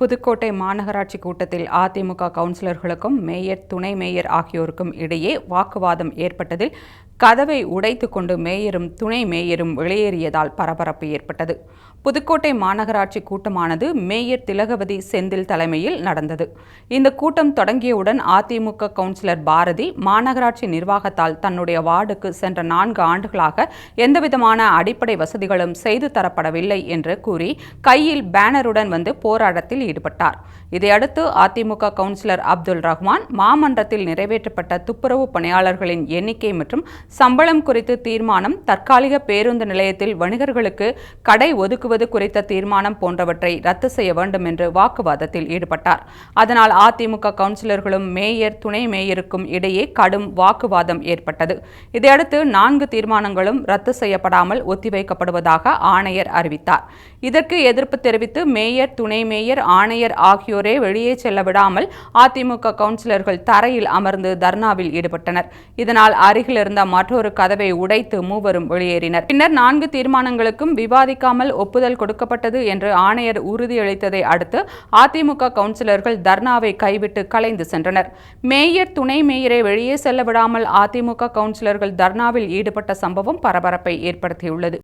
புதுக்கோட்டை மாநகராட்சி கூட்டத்தில் அதிமுக கவுன்சிலர்களுக்கும் மேயர், துணை மேயர் ஆகியோருக்கும் இடையே வாக்குவாதம் ஏற்பட்டதில் கதவை உடைத்து கொண்டு மேயரும் துணை மேயரும் வெளியேறியதால் பரபரப்பு ஏற்பட்டது. புதுக்கோட்டை மாநகராட்சி கூட்டமானது மேயர் திலகவதி செந்தில் தலைமையில் நடந்தது. இந்த கூட்டம் தொடங்கியவுடன் அதிமுக கவுன்சிலர் பாரதி மாநகராட்சி நிர்வாகத்தால் தன்னுடைய வார்டுக்கு சென்ற 4 ஆண்டுகளாக எந்தவிதமான அடிப்படை வசதிகளும் செய்து தரப்படவில்லை என்று கூறி கையில் பேனருடன் வந்து போராட்டத்தில் ஈடுபட்டார். இதையடுத்து அதிமுக கவுன்சிலர் அப்துல் ரஹ்மான் மாமன்றத்தில் நிறைவேற்றப்பட்ட துப்புரவு பணியாளர்களின் எண்ணிக்கை மற்றும் சம்பளம் குறித்து தீர்மானம், தற்காலிக பேருந்து நிலையத்தில் வணிகர்களுக்கு கடை ஒதுக்குவது குறித்த தீர்மானம் போன்றவற்றை ரத்து செய்ய வேண்டும் என்று வாக்குவாதத்தில் ஈடுபட்டார். அதனால் அதிமுக கவுன்சிலர்களும் மேயர், துணை மேயருக்கும் இடையே கடும் வாக்குவாதம் ஏற்பட்டது. இதையடுத்து 4 தீர்மானங்களும் ரத்து செய்யப்படாமல் ஒத்திவைக்கப்படுவதாக ஆணையர் அறிவித்தார். இதற்கு எதிர்ப்பு தெரிவித்து மேயர், துணை மேயர், ஆணையர் ஆகியோரே வெளியே செல்ல விடாமல் அதிமுக கவுன்சிலர்கள் தரையில் அமர்ந்து தர்ணாவில் ஈடுபட்டனர். இதனால் அருகில் இருந்த மற்றொரு கதவை உடைத்து மூவரும் வெளியேறினர். பின்னர் 4 தீர்மானங்களுக்கும் விவாதிக்காமல் ஒப்புதல் கொடுக்கப்பட்டது என்று ஆணையர் உறுதியளித்ததை அடுத்து அதிமுக கவுன்சிலர்கள் தர்ணாவை கைவிட்டு கலைந்து சென்றனர். மேயர், துணை மேயரை வெளியே செல்ல விடாமல் அதிமுக கவுன்சிலர்கள் தர்ணாவில் ஈடுபட்ட சம்பவம் பரபரப்பை ஏற்படுத்தியுள்ளது.